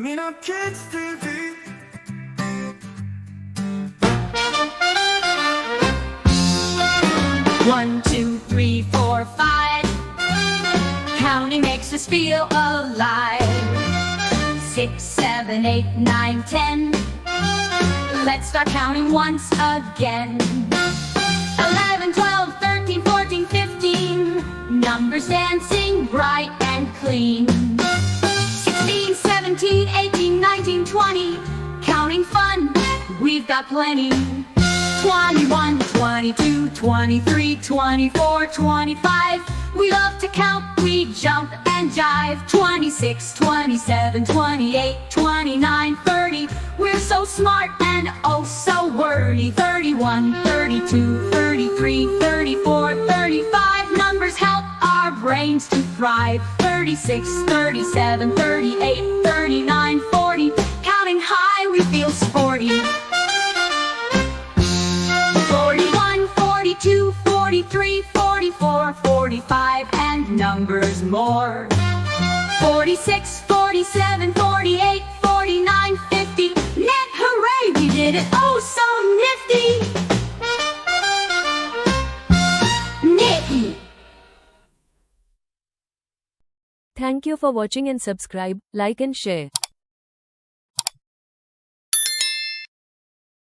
Mina Kids TV. One, two, three, four, five. Counting makes us feel alive. 6, 7, 8, 9, 10. Let's start counting once again. 11, 12, 13, 14, 15. Numbers dancing bright and clean. 16, 17, 18, 19, 20. Counting fun, we've got plenty. 21, 22, 23, 24, 25. We love to count, we jump and jive. 26, 27, 28, 29, 30. We're so smart and oh so wordy. 31, 32, 33, 34, 35. Numbers help our brains to thrive. 36, 37, 38, 39, 40. Counting high, we feel sporty. 41, 42, 43, 44, 45, and numbers more. 46, 47, 48, 49, 50. Net hooray, we did it, oh so nifty. Nifty. Thank you for watching and subscribe, like and share.